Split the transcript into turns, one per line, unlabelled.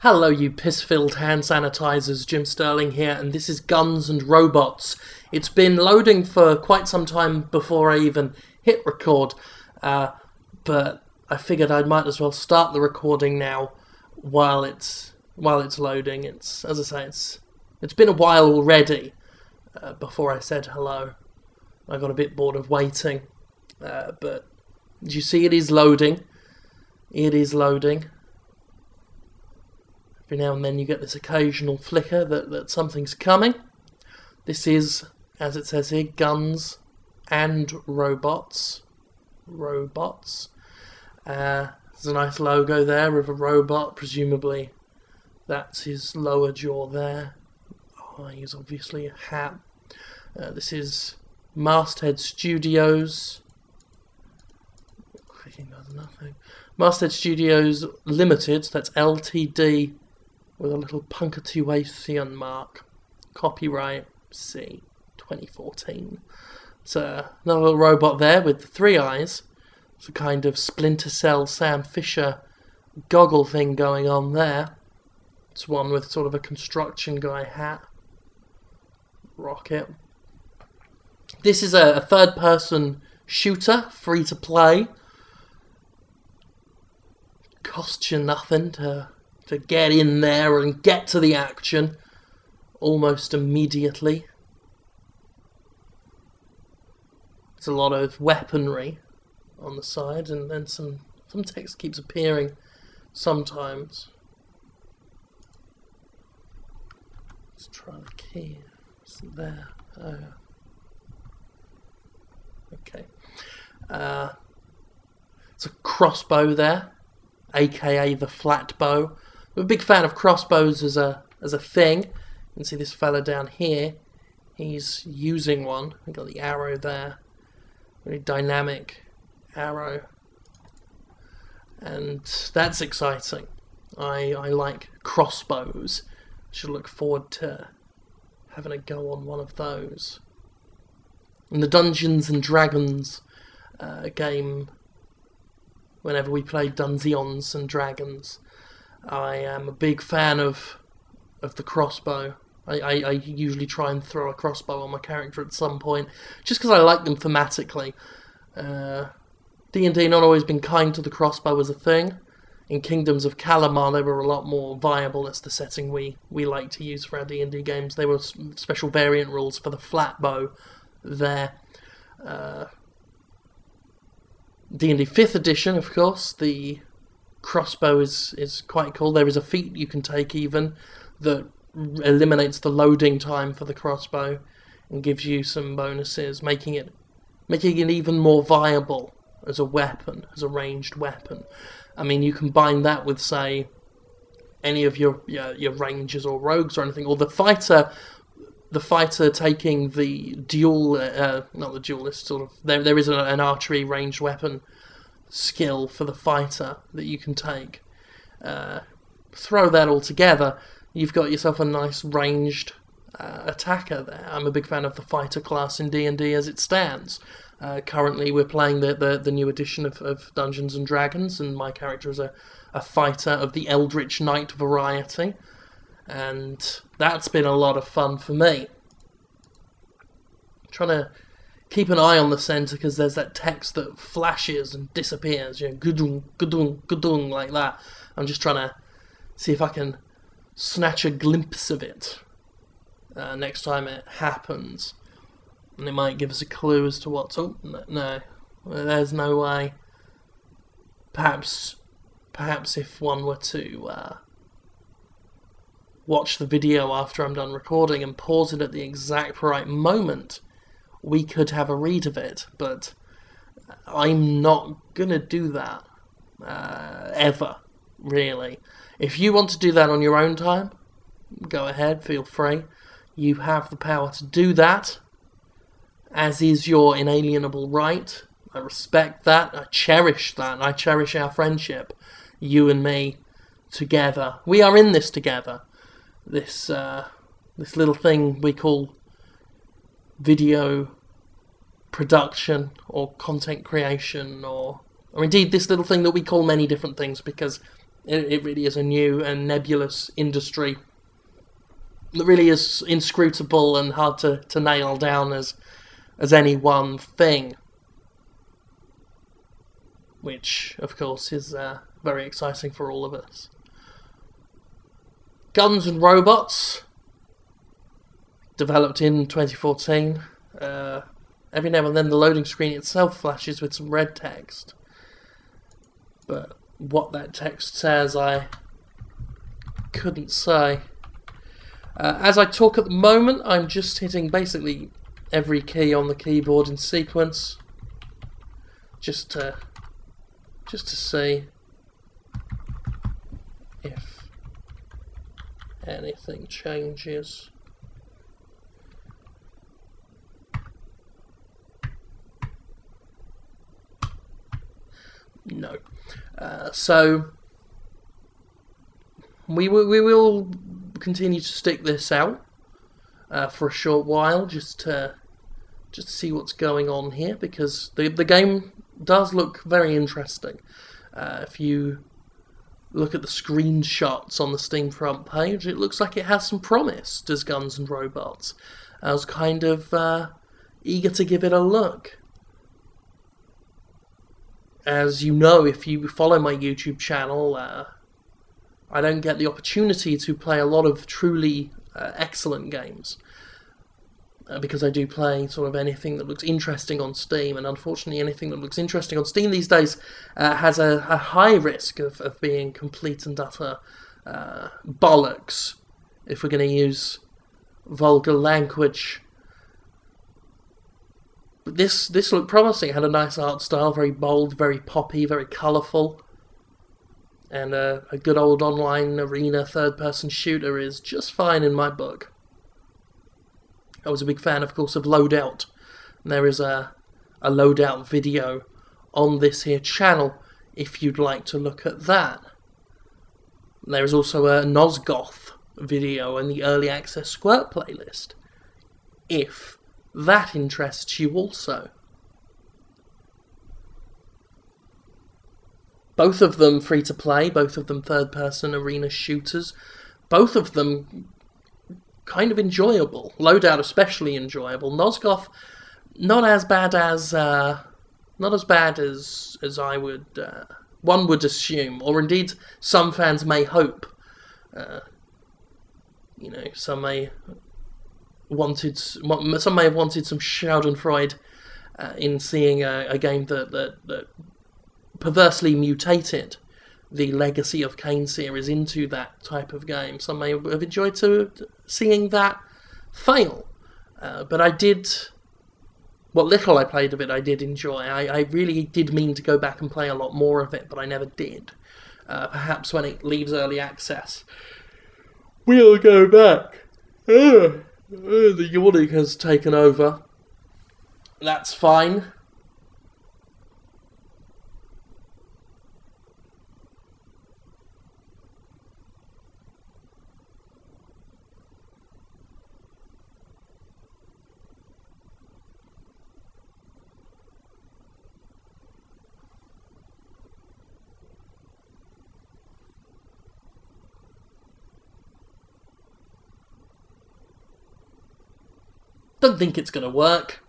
Hello you piss-filled hand sanitizers, Jim Sterling here, and this is Guns and Robots. It's been loading for quite some time before I even hit record, but I figured I might as well start the recording now while it's loading. As I say, it's been a while already before I said hello. I got a bit bored of waiting, but you see it is loading. It is loading. Every now and then you get this occasional flicker that something's coming. This is, as it says here, Guns and Robots. Robots. There's a nice logo there with a robot, presumably that's his lower jaw there. Eyes, obviously, a hat. This is Masthead Studios. Clicking does nothing. Masthead Studios Limited, that's LTD, with a little punctuation mark. Copyright C 2014. It's another little robot there with 3 eyes. It's a kind of Splinter Cell Sam Fisher goggle thing going on there. It's one with sort of a construction guy hat. Rocket. This is a third-person shooter, free to play. Costs you nothing to get in there and get to the action almost immediately. There's a lot of weaponry on the side, and then some text keeps appearing sometimes. Let's try the key. It's there. Oh. Okay. It's a crossbow there, aka the flat bow. I'm a big fan of crossbows as a thing. You can see this fella down here. He's using one. We've got the arrow there. Very dynamic arrow. And that's exciting. I like crossbows. Should look forward to having a go on one of those. In the Dungeons and Dragons game, whenever we play Dungeons and Dragons, I am a big fan of the crossbow. I usually try and throw a crossbow on my character at some point, just because I like them thematically. D&D not always been kind to the crossbow as a thing. In Kingdoms of Calamar they were a lot more viable. That's the setting we like to use for our D&D games. There were special variant rules for the flat bow there. D&D 5th edition, of course, the crossbow is quite cool. There is a feat you can take even that eliminates the loading time for the crossbow and gives you some bonuses, making it even more viable as a weapon, as a ranged weapon. I mean, you combine that with, say, any of your rangers or rogues or anything, or the fighter taking the dual, not the duelist, sort of, there is an archery ranged weapon skill for the fighter that you can take. Throw that all together, you've got yourself a nice ranged attacker there. I'm a big fan of the fighter class in D&D as it stands. Currently we're playing the new edition of Dungeons and Dragons, and my character is a fighter of the Eldritch Knight variety, and that's been a lot of fun for me. I'm trying to keep an eye on the centre because there's that text that flashes and disappears, you know, gudung, gudung, gudung, like that. I'm just trying to see if I can snatch a glimpse of it next time it happens. And it might give us a clue as to what's... Oh, no. There's no way. Perhaps if one were to watch the video after I'm done recording and pause it at the exact right moment, we could have a read of it. But I'm not going to do that. Ever, really. If you want to do that on your own time, go ahead, feel free. You have the power to do that, as is your inalienable right. I respect that. I cherish that. I cherish our friendship. You and me together. We are in this together. This little thing we call video production or content creation, or indeed this little thing that we call many different things, because It really is a new and nebulous industry that really is inscrutable and hard to nail down as any one thing. Which, of course, is very exciting for all of us. Guns and Robots, developed in 2014. Every now and then the loading screen itself flashes with some red text. But what that text says, I couldn't say. As I talk at the moment, I'm just hitting basically every key on the keyboard in sequence, just to see if anything changes. No. So we will continue to stick this out for a short while, just to see what's going on here, because the game does look very interesting. If you look at the screenshots on the Steam front page, it looks like it has some promise, does Guns and Robots. I was kind of eager to give it a look. As you know, if you follow my YouTube channel, I don't get the opportunity to play a lot of truly excellent games. Because I do play sort of anything that looks interesting on Steam, and unfortunately anything that looks interesting on Steam these days has a high risk of being complete and utter bollocks, if we're going to use vulgar language. But this looked promising. It had a nice art style, very bold, very poppy, very colourful. And a good old online arena third-person shooter is just fine in my book. I was a big fan, of course, of Loadout. And there is a Loadout video on this here channel, if you'd like to look at that. There is also a Nosgoth video in the Early Access Squirt playlist, if that interests you also. Both of them free-to-play, both of them third-person arena shooters, both of them kind of enjoyable. Loadout especially enjoyable. Nosgoth, not as bad as I would one would assume, or indeed some fans may hope. You know, some may have wanted some Schadenfreude in seeing a game that perversely mutated the Legacy of Kain series into that type of game. Some may have enjoyed seeing that fail. But I did, what little I played of it, I did enjoy. I really did mean to go back and play a lot more of it, but I never did. Perhaps when it leaves early access, we'll go back. The yawning has taken over. That's fine. Don't think it's going to work.